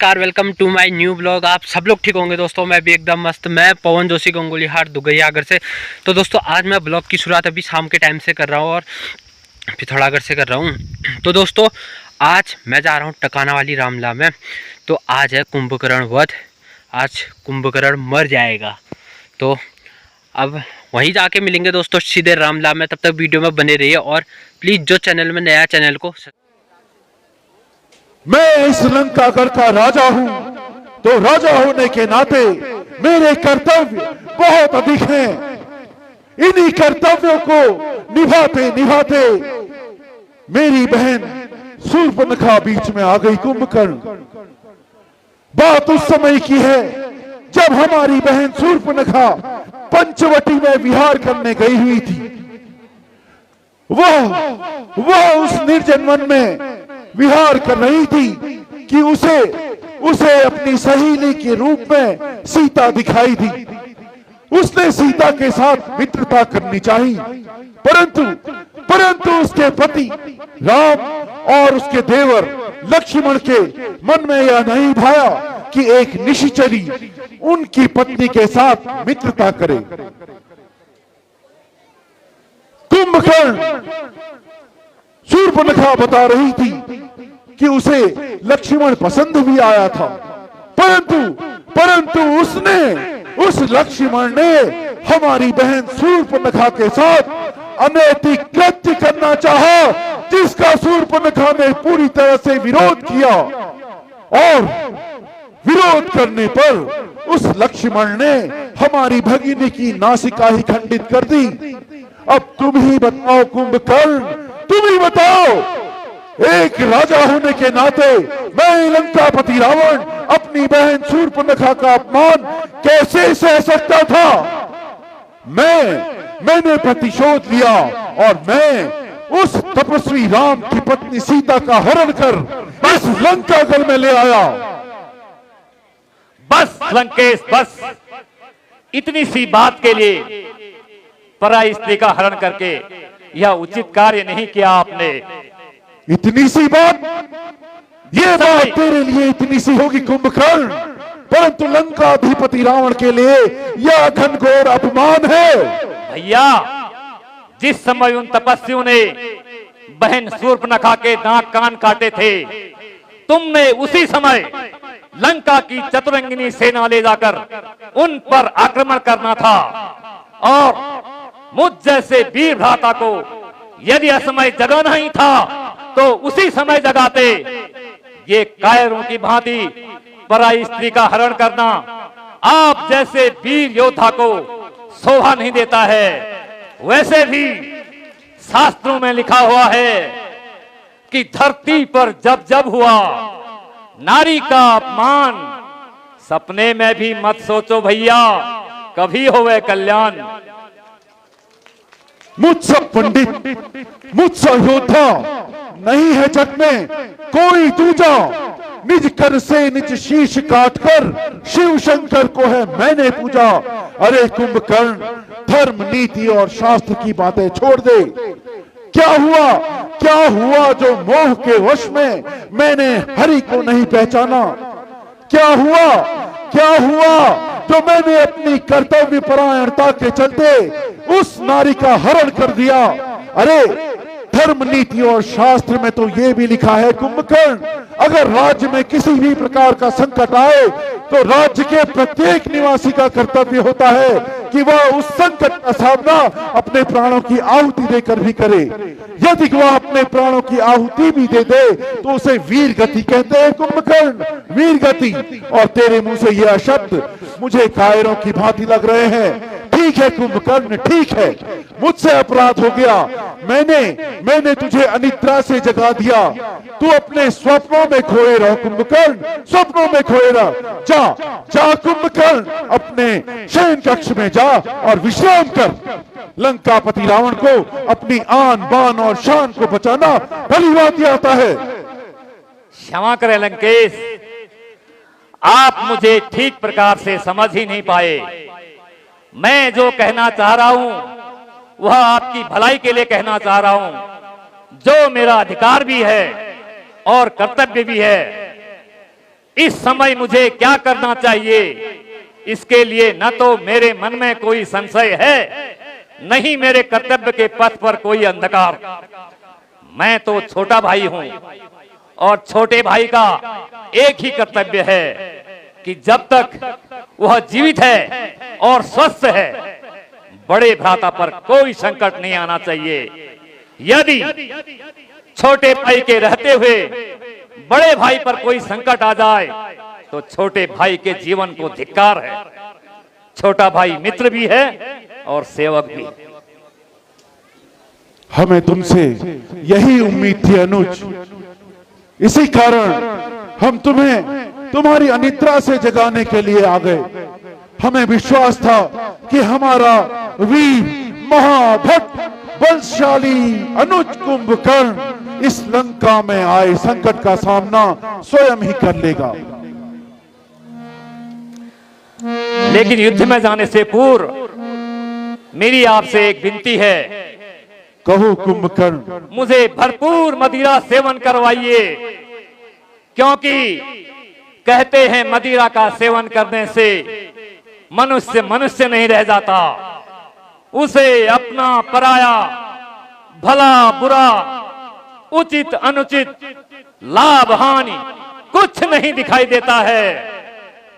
नमस्कार, welcome to my new blog. आप सब लोग ठीक होंगे दोस्तों। मैं भी एकदम मस्त। मैं पवन जोशी गंगोलीहाट दुगैया आगर से। तो दोस्तों आज मैं ब्लॉग की शुरुआत अभी शाम के टाइम से कर रहा हूँ और पिथौरागढ़ से कर रहा हूँ। तो दोस्तों आज मैं जा रहा हूँ टकाना वाली रामला में। तो आज है कुंभकर्ण वध। आज कुंभकर्ण मर जाएगा। तो अब वहीं जाके मिलेंगे दोस्तों सीधे रामला में। तब तक वीडियो में बने रहिए और प्लीज़ जो चैनल में नया चैनल को मैं इस लंकागढ़ का राजा हूं, तो राजा होने के नाते मेरे कर्तव्य बहुत अधिक हैं। इन्हीं कर्तव्यों को निभाते निभाते मेरी बहन शूर्पणखा बीच में आ गई। कुंभकर्ण, बात उस समय की है जब हमारी बहन शूर्पणखा पंचवटी में विहार करने गई हुई थी। वह उस निर्जन वन में विहार कर रही थी कि उसे अपनी सहेली के रूप में सीता दिखाई दी। उसने सीता के साथ मित्रता करनी चाहिए, परंतु उसके पति राम और उसके देवर लक्ष्मण के मन में यह नहीं भाया कि एक निशाचरी उनकी पत्नी के साथ मित्रता करे। कुंभकर्ण शूर्पणखा बता रही थी कि उसे लक्ष्मण पसंद भी आया था, परंतु उस लक्ष्मण ने हमारी बहन शूर्पणखा के साथ अनैतिक कृत्य करना चाहा, जिसका शूर्पणखा ने पूरी तरह से विरोध किया और विरोध करने पर उस लक्ष्मण ने हमारी भगिनी की नासिका ही खंडित कर दी। अब तुम ही बताओ कुंभकर्ण, तुम ही बताओ, एक राजा होने के नाते मैं लंकापति रावण अपनी बहन शूर्पणखा का अपमान कैसे सह सकता था। मैंने प्रतिशोध लिया और मैं उस तपस्वी राम की पत्नी सीता का हरण कर इस लंकागढ़ में ले आया। बस लंकेश, बस इतनी सी बात के लिए पराई स्त्री का हरण करके यह उचित कार्य नहीं किया आपने। इतनी सी बात, ये बात तेरे लिए इतनी सी होगी कुंभकर्ण, परंतु लंकाधिपति रावण के लिए यह घनघोर अपमान है। भैया, जिस समय उन तपस्वियों ने बहन शूर्पणखा के नाक कान काटे थे, तुमने उसी समय लंका की चतुरंगिनी सेना ले जाकर उन पर आक्रमण करना था और मुझ जैसे वीर भ्राता को यदि असमय जगाना ही था तो उसी समय जगाते। ये कायरों की भांति पराई स्त्री का हरण करना आप जैसे वीर योद्धा को शोभा नहीं देता है। वैसे भी शास्त्रों में लिखा हुआ है कि धरती पर जब जब हुआ नारी का अपमान, सपने में भी मत सोचो भैया, कभी होवे कल्याण। मुझसे पंडित, मुझसे योद्धा नहीं है जग में कोई दूजा। निज कर से निज शीश काटकर शिव शंकर को है मैंने पूजा। अरे कुंभकर्ण, धर्म नीति और शास्त्र की बातें छोड़ दे। क्या हुआ जो मोह के वश में मैंने हरि को नहीं पहचाना। क्या हुआ तो मैंने अपनी कर्तव्य परायणता के चलते उस नारी का हरण कर दिया। अरे धर्म नीति और शास्त्र में तो ये भी लिखा है कुंभकर्ण, अगर राज्य में किसी भी प्रकार का संकट आए तो राज्य के प्रत्येक निवासी का कर्तव्य होता है कि वह उस संकट का सामना अपने प्राणों की आहुति देकर भी करे। यदि वह अपने प्राणों की आहुति भी दे दे तो उसे वीर गति कहते हैं कुंभकर्ण, वीर गति। और तेरे मुंह से यह शब्द मुझे कायरों की भांति लग रहे हैं। ठीक है कुंभकर्ण, ठीक है, मुझसे अपराध हो गया। मैंने तुझे अनिद्रा से जगा दिया। तू अपने स्वप्नों में खोए रहो कुंभकर्ण, स्वप्नों में खोए रह। जा कुंभकर्ण, अपने शयन कक्ष में जा और विश्राम कर। लंकापति रावण को अपनी आन बान और शान को बचाना भली बात आता है। क्षमा करें लंकेश, आप मुझे ठीक प्रकार से समझ ही नहीं पाए। मैं जो कहना चाह रहा हूं वह आपकी भलाई के लिए कहना चाह रहा हूं, जो मेरा अधिकार भी है और कर्तव्य भी है। इस समय मुझे क्या करना चाहिए, इसके लिए न तो मेरे मन में कोई संशय है, नहीं मेरे कर्तव्य के पथ पर कोई अंधकार। मैं तो छोटा भाई हूं और छोटे भाई का एक ही कर्तव्य है कि जब तक वह जीवित है और स्वस्थ है, बड़े भ्राता पर कोई संकट नहीं आना चाहिए। यदि छोटे भाई के रहते हुए बड़े भाई पर कोई संकट आ जाए तो छोटे भाई के जीवन को धिक्कार है। छोटा भाई मित्र भी है और सेवक भी। हमें तुमसे यही उम्मीद थी अनुज, इसी कारण हम तुम्हें तुम्हारी अनिद्रा से जगाने के लिए आ गए। हमें विश्वास था कि हमारा वीर महाभक्त बलशाली अनुज कुंभकर्ण इस लंका में आए संकट का सामना स्वयं ही कर लेगा। लेकिन युद्ध में जाने से पूर्व मेरी आपसे एक विनती है। कहो कुंभकर्ण। मुझे भरपूर मदिरा सेवन करवाइए, क्योंकि कहते हैं मदिरा का सेवन करने से मनुष्य मनुष्य नहीं रह जाता, उसे अपना पराया, भला बुरा, उचित अनुचित, लाभ हानि कुछ नहीं दिखाई देता है।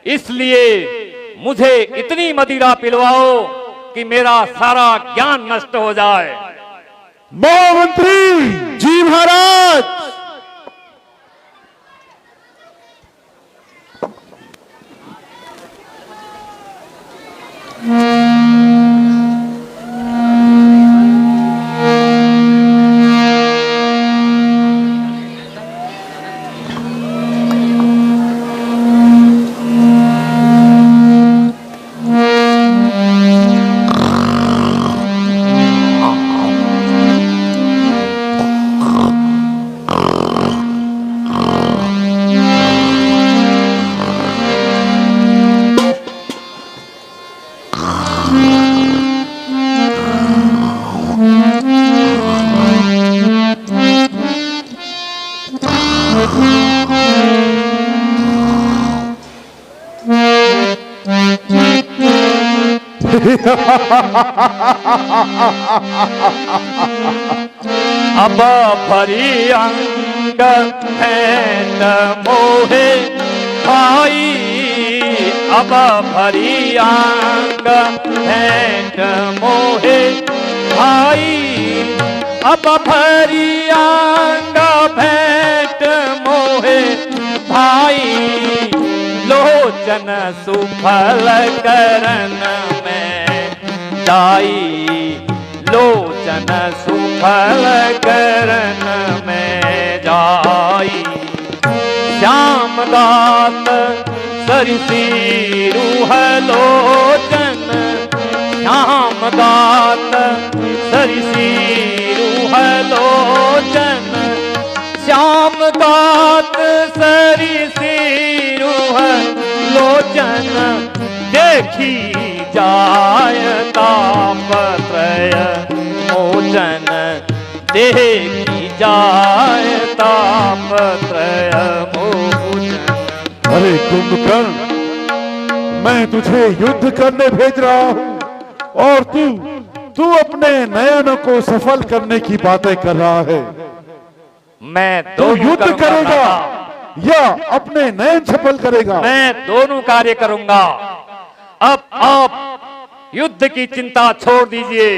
इसलिए मुझे इतनी मदिरा पिलवाओ कि मेरा सारा ज्ञान नष्ट हो जाए। महामंत्री जी महाराज। अब भरी अंग भेंट मोहे भाई, अब भरी अंग भेंट मोहे भाई, अब भरी अंग भेंट मोहे भाई, लोचन सुफल करन में जाई, लोचन सुफल करन में जाई, श्याम दात सरसी रूह लोचन, श्याम दात सरसी रूह लोचन, श्याम दात सरसी रूह लोचन, देखी जाय तापत्रय मोचन, देखी जाय तापत्रय मोचन। अरे कुंभकर्ण, मैं तुझे युद्ध करने भेज रहा हूं और तू अपने नयनों को सफल करने की बातें कर रहा है। मैं तो युद्ध करेगा या अपने नयन सफल करेगा? मैं दोनों कार्य करूंगा। अब आप युद्ध की चिंता छोड़ दीजिए।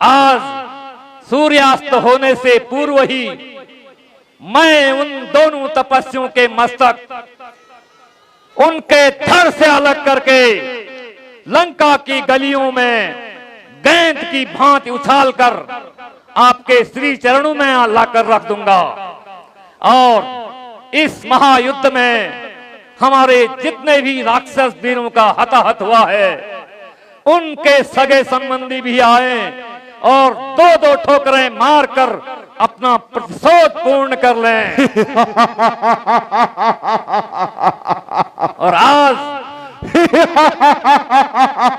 आज सूर्यास्त होने से पूर्व ही मैं उन दोनों तपस्वियों के मस्तक उनके धड़ से अलग करके लंका की गलियों में गेंद की भांति उछालकर आपके श्री चरणों में लाकर रख दूंगा। और इस महायुद्ध में हमारे जितने भी राक्षस वीरों का हताहत हुआ है, उनके सगे संबंधी भी आए और दो दो ठोकरें मारकर अपना प्रतिशोध पूर्ण कर लें। और आज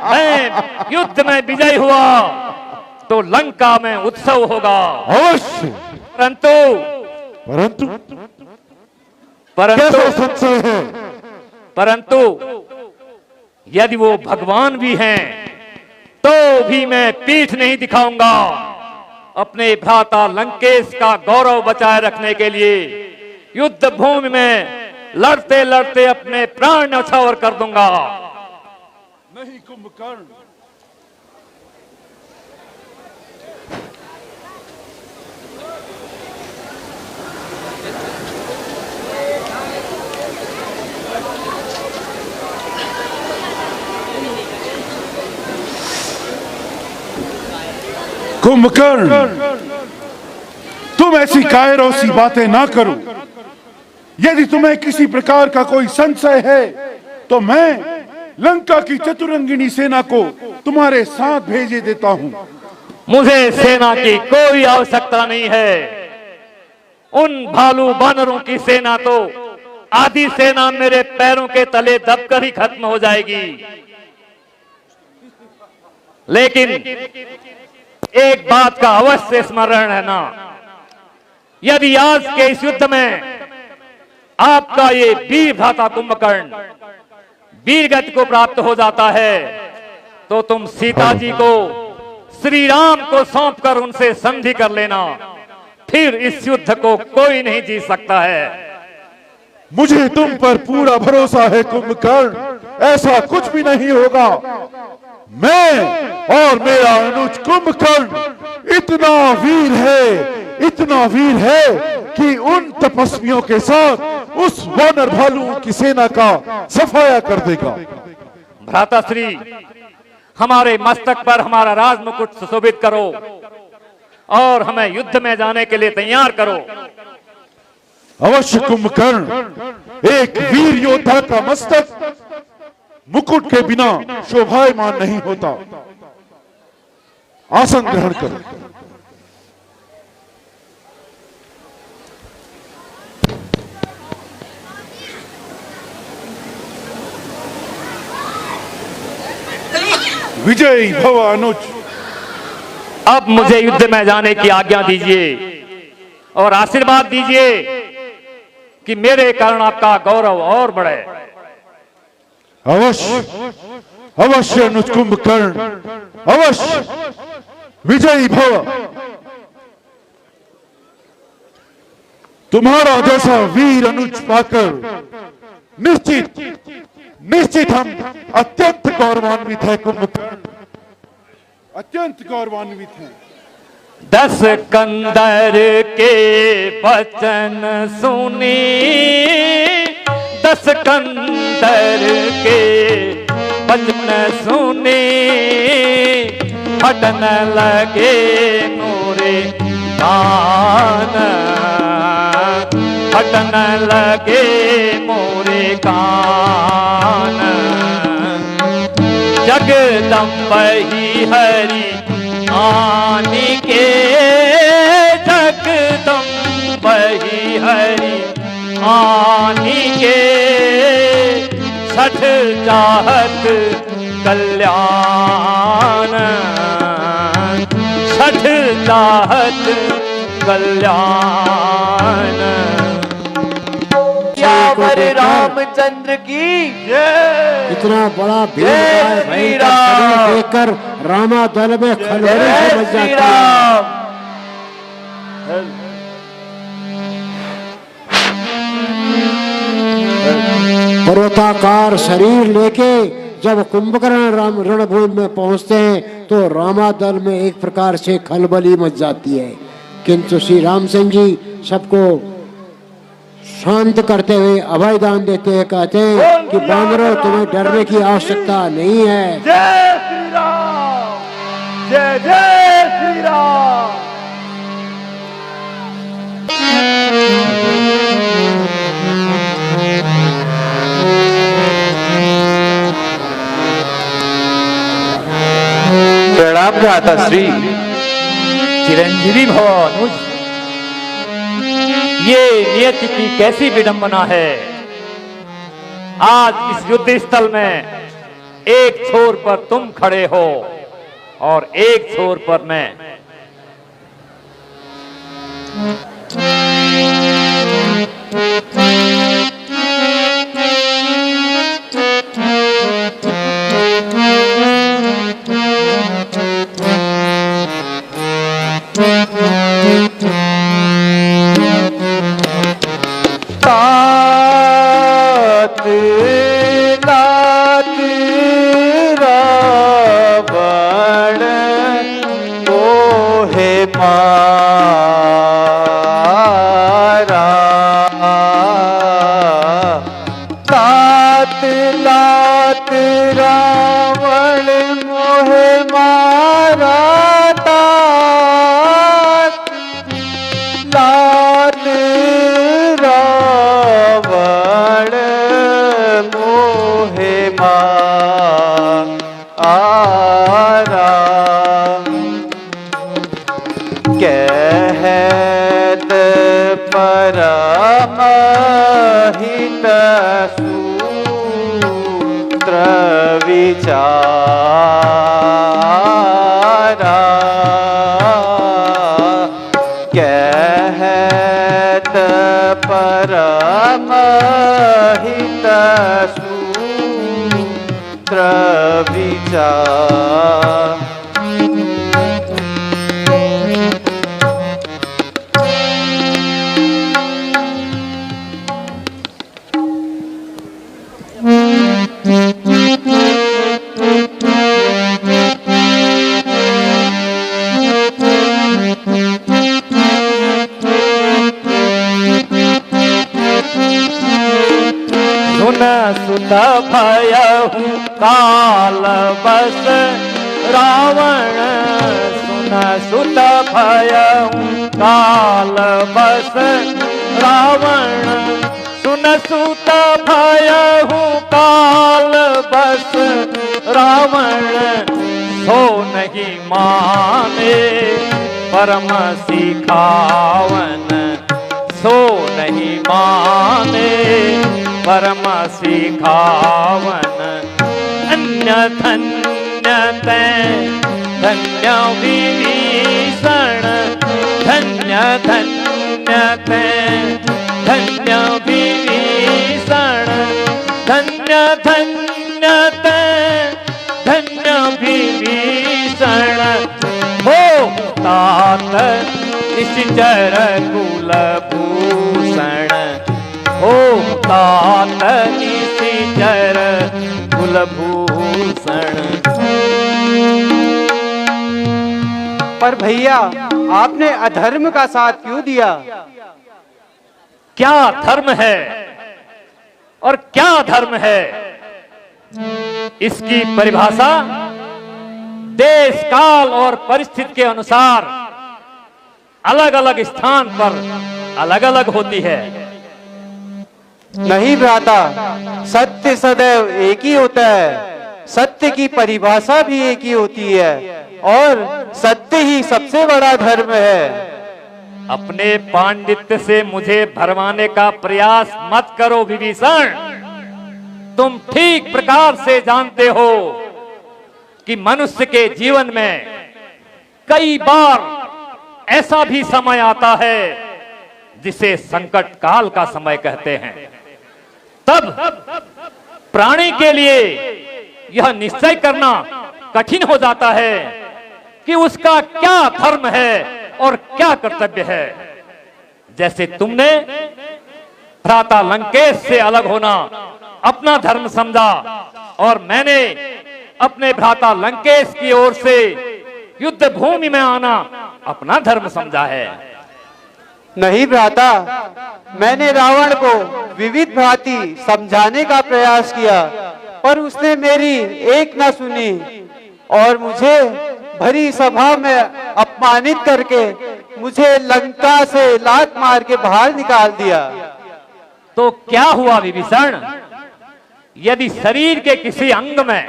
मैं युद्ध में विजय हुआ तो लंका में उत्सव होगा अवश्य। परंतु कैसा संशय है? परंतु यदि वो भगवान भी हैं तो भी मैं पीठ नहीं दिखाऊंगा। अपने भ्राता लंकेश का गौरव बचाए रखने के लिए युद्ध भूमि में लड़ते लड़ते अपने प्राण न्यौछावर कर दूंगा। नहीं कुंभकर्ण, कुंभकर्ण, तुम ऐसी कायरों सी बातें ना करो। यदि तुम्हें किसी प्रकार का कोई संशय है तो मैं लंका की चतुरंगिनी सेना को तुम्हारे साथ भेजे देता हूं। मुझे सेना की कोई आवश्यकता नहीं है। उन भालू बानरों की सेना तो आधी सेना मेरे पैरों के तले दबकर ही खत्म हो जाएगी। लेकिन एक बात का अवश्य स्मरण है ना, यदि आज के इस युद्ध में आपका ये वीर भ्राता कुंभकर्ण वीर गति को प्राप्त हो जाता है तो तुम सीता जी को श्री राम को सौंपकर उनसे संधि कर लेना। फिर इस युद्ध को कोई नहीं जीत सकता है। मुझे तुम पर पूरा भरोसा है कुंभकर्ण, ऐसा कुछ भी नहीं होगा। मैं और मेरा अनुज कुंभकर्ण इतना वीर है कि उन तपस्वियों के साथ उस वानर भालुओं की सेना का सफाया कर देगा। भ्राता श्री, हमारे मस्तक पर हमारा राज मुकुट सुशोभित करो और हमें युद्ध में जाने के लिए तैयार करो। अवश्य कुंभकर्ण, एक वीर योद्धा का मस्तक मुकुट के बिना शोभायमान नहीं होता। आसन ग्रहण करो। विजयी भव अनुज। अब मुझे युद्ध में जाने की आज्ञा दीजिए और आशीर्वाद दीजिए कि मेरे कारण आपका गौरव और बढ़े। अवश्य अवश्य अनुज कुंभकर्ण, अवश्य विजयी भव। तुम्हारा जैसा वीर अनुज पाकर निश्चित हम अत्यंत गौरवान्वित है कुंभकर्ण, अत्यंत गौरवान्वित हैं। 10 कंदर के वचन सुनी, 10 कंदर के वचन सुनी, फटन लगे मोरे कान, फटन लगे मोरे कान। जगदम्ब ही हरि आनी के, जगदम्ब ही हरि आनी के, छठ चाहत कल्याण, छठ चाहत कल्याण। श्यावर रामचंद्र की जय। इतना बड़ा भीड़ देखकर रामा दल में खलबली मच जाती है। पर्वताकार शरीर लेके जब कुंभकर्ण राम रणभूमि में पहुंचते हैं तो रामा दल में एक प्रकार से खलबली मच जाती है। किंतु श्री रामचंद्र जी सबको शांत करते हुए अभय दान देते हुए कहते हैं कि बानरों, तुम्हें डरने की आवश्यकता नहीं है। जय श्री राम, जय जय श्री राम। प्रणाम भ्राता श्री। चिरंजीवी भव अनुज। ये नियति की कैसी विडंबना है। आज इस युद्ध स्थल में एक छोर पर तुम खड़े हो और एक छोर पर मैं। लात रावण मोहे मारा, तात लात रावण मोहे मारा, तात लात रावण मोहे मारा, कहत परमहित सूत्र विचारा, कहत परमहित सूत्र विचारा। सुन सुत भयहु काल बस रावण, सुन सुत भयहु काल बस रावण, सुन सुत भयहु काल बस रावण, सो नहीं माने परम सिखावन, सो नहीं माने परम सिखावन, अन्य धन्य तै धन्य विभीषण, धन्य धन्य तै धन्य विभीषण, धन्य धन्य तै धन्य विभीषण, हो तात निश्चर कुलभूषण, हो तात निश्चर कुलभूषण। पर भैया आपने अधर्म का साथ क्यों दिया? क्या धर्म है और क्या धर्म है, इसकी परिभाषा देश काल और परिस्थिति के अनुसार अलग अलग स्थान पर अलग अलग होती है। नहीं भ्राता, सत्य सदैव एक ही होता है, सत्य की परिभाषा भी एक ही होती है और सत्य ही सबसे बड़ा धर्म है। अपने पांडित्य से मुझे भरमाने का प्रयास मत करो विभीषण, तुम ठीक प्रकार से जानते हो कि मनुष्य के जीवन में कई बार ऐसा भी समय आता है जिसे संकट काल का समय कहते हैं। तब प्राणी के लिए यह निश्चय करना कठिन हो जाता है कि उसका क्या धर्म है और क्या कर्तव्य है। जैसे तुमने भ्राता लंकेश से अलग होना अपना धर्म समझा और मैंने अपने भ्राता लंकेश की ओर से युद्ध भूमि में आना अपना धर्म समझा है। नहीं भ्राता, मैंने रावण को विविध भांति समझाने का प्रयास किया पर उसने मेरी एक न सुनी और मुझे भरी सभा में अपमानित करके मुझे लंका से लात मार के बाहर निकाल दिया। तो क्या हुआ विभीषण? यदि शरीर के किसी अंग में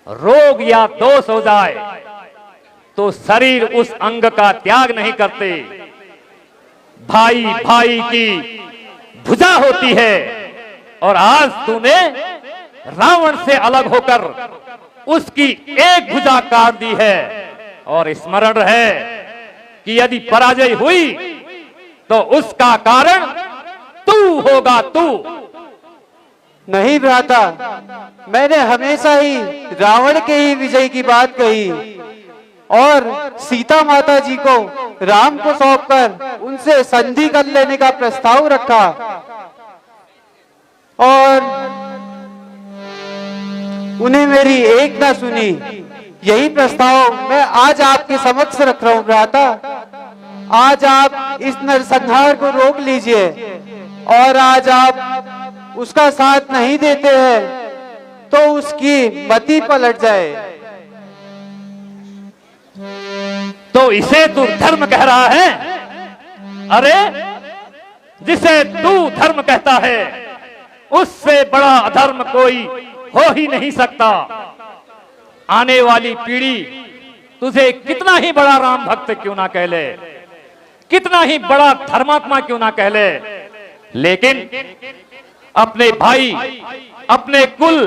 रोग या दोष हो जाए तो शरीर उस अंग का त्याग नहीं करते। भाई भाई की भुजा होती है और आज तूने रावण से अलग होकर उसकी एक भुजा काट दी है। और स्मरण रहे कि यदि पराजय हुई तो उसका कारण तू होगा, तू। नहीं भ्राता, मैंने हमेशा ही रावण के ही विजय की बात कही और सीता माता जी को राम को सौंपकर उनसे संधि कर लेने का प्रस्ताव रखा और उन्हें मेरी एक ना सुनी। यही प्रस्ताव मैं आज आपके समक्ष रख रहा हूं भ्राता। आज आप इस नरसंहार को रोक लीजिए, और आज आप उसका साथ नहीं देते हैं तो उसकी मति पलट जाए। तो इसे तू धर्म कह रहा है? अरे जिसे तू धर्म कहता है उससे बड़ा अधर्म कोई हो ही नहीं सकता। आने वाली पीढ़ी तुझे कितना ही बड़ा राम भक्त क्यों ना कह ले, कितना ही बड़ा धर्मात्मा क्यों ना कह ले, लेकिन अपने भाई, अपने कुल,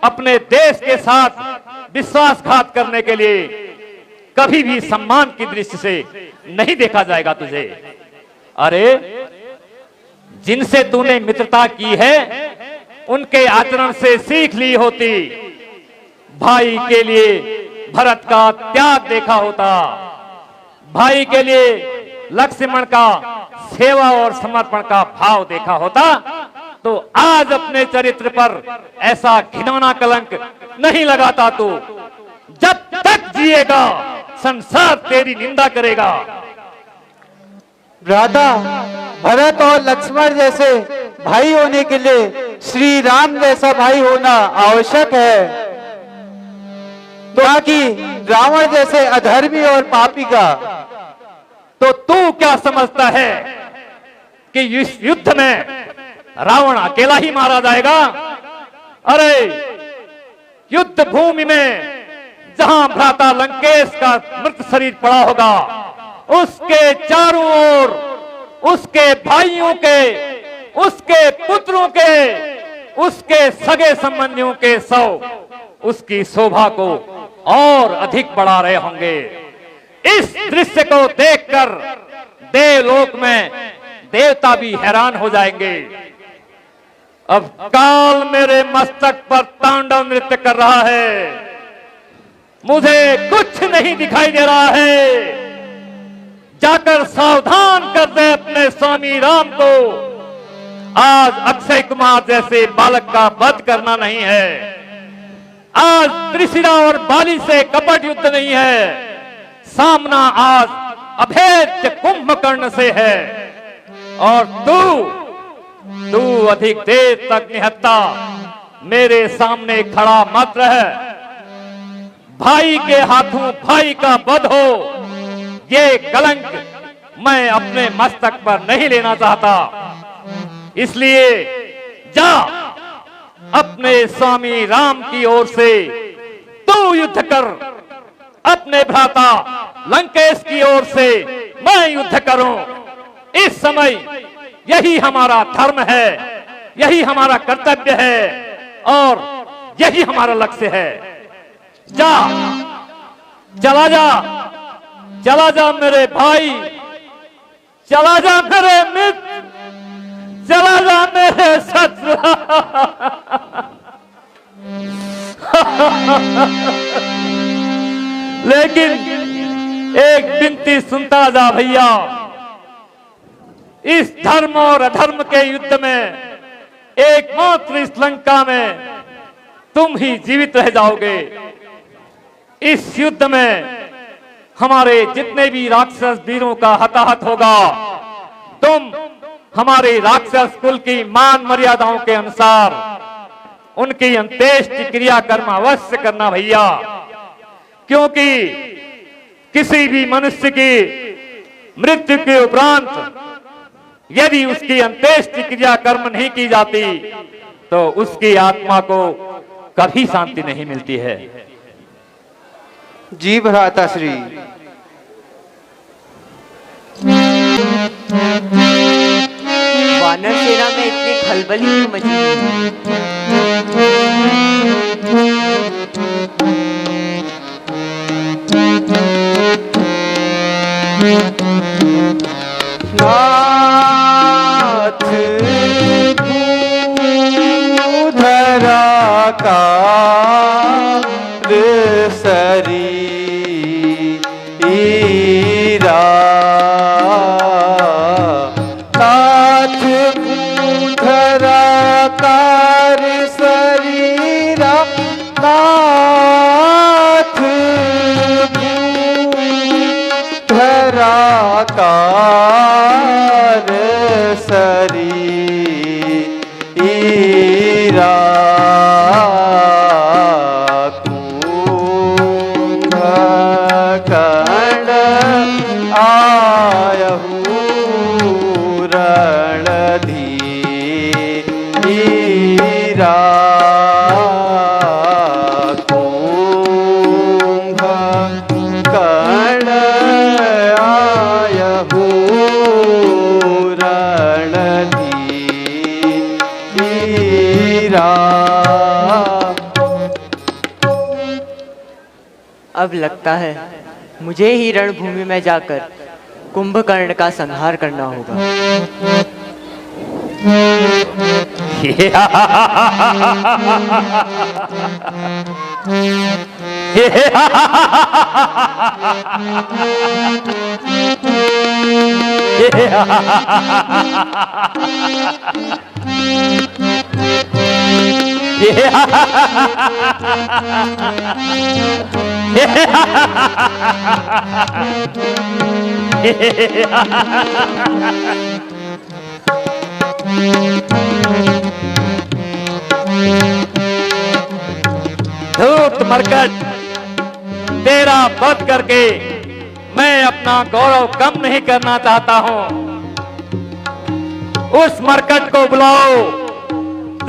अपने देश के साथ विश्वासघात करने के लिए कभी भी सम्मान की दृष्टि से नहीं देखा जाएगा तुझे। अरे जिनसे तूने मित्रता की है उनके आचरण से सीख ली होती, भाई के लिए भरत का त्याग देखा होता, भाई के लिए लक्ष्मण का सेवा और समर्पण का भाव देखा होता, तो आज अपने चरित्र पर ऐसा घिनौना कलंक नहीं लगाता। तू जब तक जिएगा संसार तेरी निंदा करेगा। भ्राता, भरत और लक्ष्मण जैसे भाई होने के लिए श्री राम जैसा भाई होना आवश्यक है, ताकि रावण जैसे अधर्मी और पापी का। तो तू क्या समझता है कि इस युद्ध में रावण अकेला ही मारा जाएगा? अरे युद्ध भूमि में जहां भ्राता लंकेश का मृत शरीर पड़ा होगा, उसके चारों ओर उसके भाइयों के, उसके पुत्रों के, उसके सगे संबंधियों के शव उसकी शोभा को और अधिक बढ़ा रहे होंगे। इस दृश्य को देखकर देवलोक में देवता भी हैरान हो जाएंगे। अब काल मेरे मस्तक पर तांडव नृत्य कर रहा है, मुझे कुछ नहीं दिखाई दे रहा है। जाकर सावधान कर दे अपने स्वामी राम को। आज अक्षय कुमार जैसे बालक का वध करना नहीं है, आज त्रिशिरा और बाली से कपट युद्ध नहीं है, सामना आज अभेद्य कुंभकर्ण से है। और तू अधिक देर तक निहत्ता मेरे सामने खड़ा मत रह। भाई के हाथों भाई का वध हो, ये कलंक मैं अपने मस्तक पर नहीं लेना चाहता। इसलिए जा अपने स्वामी राम की ओर से तू युद्ध कर, अपने भ्राता लंकेश की ओर से मैं युद्ध करूं। इस समय यही हमारा धर्म है, यही हमारा कर्तव्य है और यही हमारा लक्ष्य है। जा, चला जा, चला जा मेरे भाई, चला जा मेरे मित्र, चला जा मेरे शत्रु। लेकिन एक विनती सुनता जा भैया, इस धर्म और अधर्म के युद्ध में एकमात्र इस लंका में तुम ही जीवित रह जाओगे। इस युद्ध में हमारे जितने भी राक्षस वीरों का हताहत होगा, तुम हमारे राक्षस कुल की मान मर्यादाओं के अनुसार उनकी अंत्येष्टि क्रिया कर्म अवश्य करना भैया। क्योंकि किसी भी मनुष्य की मृत्यु के उपरांत यदि उसकी अंत्येष्टि क्रिया कर्म नहीं की जाती तो उसकी आत्मा को कभी शांति नहीं मिलती है। जी भ्राता श्री। वानर सेना में इतनी खलबली क्यों मची नाथ भूधरा का शरीरा, नाथ भूधरा कार शरीरा, अब लगता है मुझे ही रणभूमि में जाकर कुंभकर्ण का संहार करना होगा। धूर्त मरकट, तेरा वध करके मैं अपना गौरव कम नहीं करना चाहता हूं। उस मरकट को बुलाओ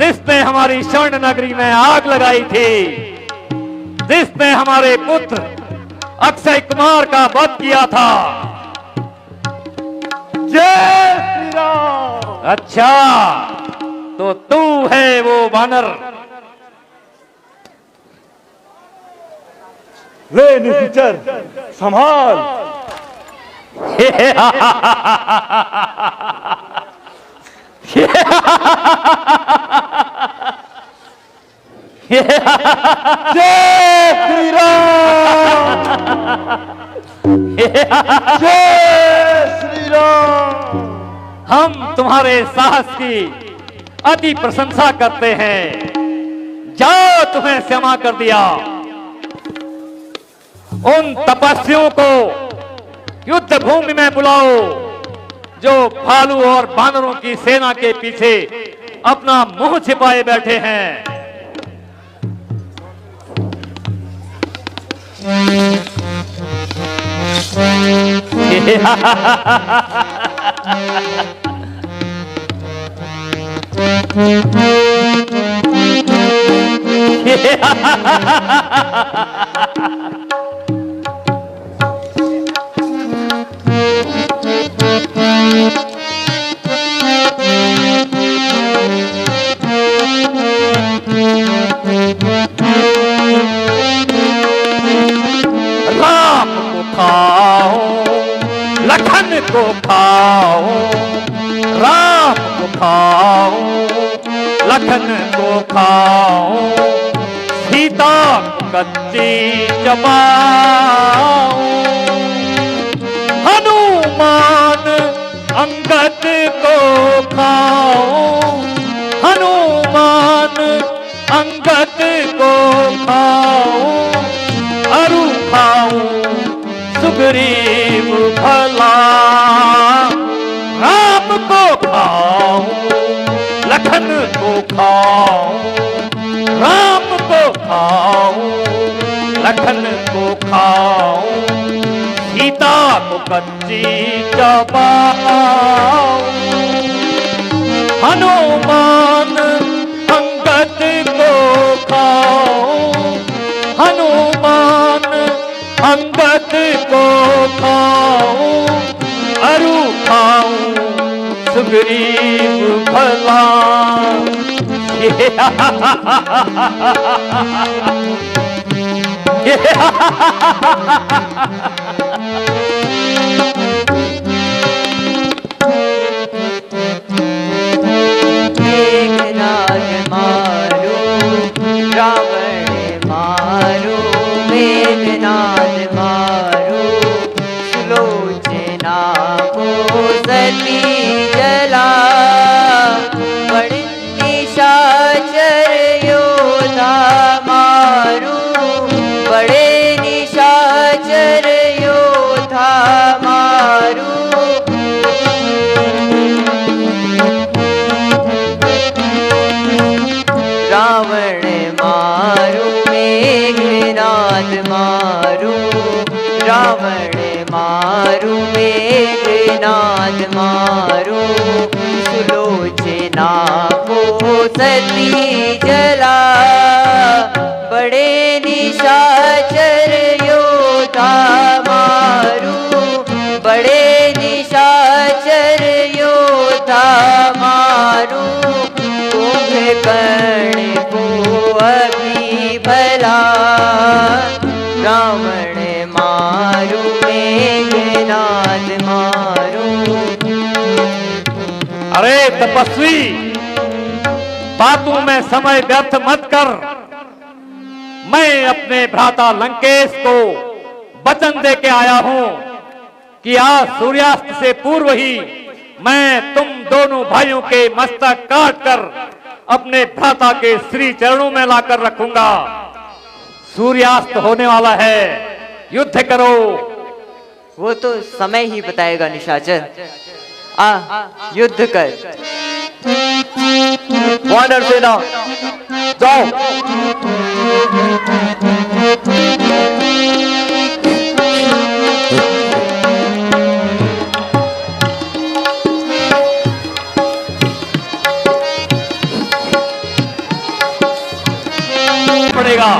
जिसने हमारी स्वर्ण नगरी में आग लगाई थी, जिसने हमारे पुत्र अक्षय कुमार का वध किया था। जय श्री राम। अच्छा, तो तू है वो वानर। ले निशाचर, संभाल। जय श्री राम। जय श्री राम। हम तुम्हारे साहस की अति प्रशंसा करते हैं। जाओ, तुम्हें क्षमा कर दिया। उन तपस्वियों को युद्ध भूमि में बुलाओ जो भालू और बानरों की सेना के पीछे अपना मुंह छिपाए बैठे हैं। राम को खाओ, लखन को खाओ, राम को खाओ, लखन को खाओ, सीता कच्ची चबाओ, हनुमान अंगद को खाओ, हनुमान अंगद को खाओ, अरु खाओ सुग्रीव भला, राम को खाओ, लखन को खाओ, राम को खाओ, लखन को खाओ, सीता को कच्ची चबाओ, हनुमान अंगद को खाओ, हनुमान अंगद को खाओ, अरु खाओ सुग्रीव भला। मेघनाद मारो, रावण मारो, मेघनाद मारो, सुलोचना को सती जला, बड़े निशाचर योद्धा मारो, बड़े निशाचर योद्धा मारो, रावण मारो, मेघनाद मारो, रावण मारो, मेघनाद मारो, सुलोचना को सती जला, बड़े निशाचर योद्धा मारो, बड़े निशाचर योद्धा मारो, कुंभकर्ण को अभी भला, रावण तपस्वी, बातों में समय व्यर्थ मत कर। मैं अपने भ्राता लंकेश को वचन दे के आया हूं कि आज सूर्यास्त से पूर्व ही मैं तुम दोनों भाइयों के मस्तक काट कर अपने भ्राता के श्री चरणों में लाकर रखूंगा। सूर्यास्त होने वाला है, युद्ध करो। वो तो समय ही बताएगा निशाचर। युद्ध कर। वानर सेना जाओ। पड़ेगा।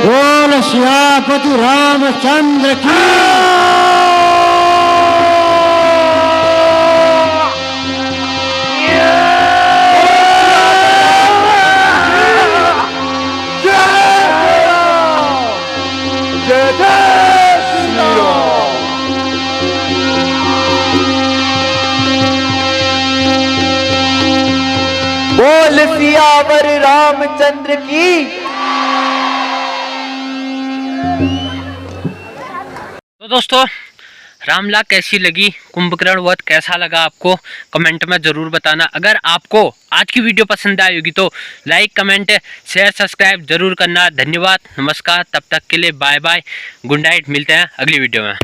बोल सियापति रामचंद्र की। बोल सियावर रामचंद्र की। तो दोस्तों, रामलीला कैसी लगी, कुंभकर्ण वध कैसा लगा आपको, कमेंट में ज़रूर बताना। अगर आपको आज की वीडियो पसंद आई होगी तो लाइक, कमेंट, शेयर, सब्सक्राइब जरूर करना। धन्यवाद, नमस्कार, तब तक के लिए बाय बाय, गुड नाइट। मिलते हैं अगली वीडियो में।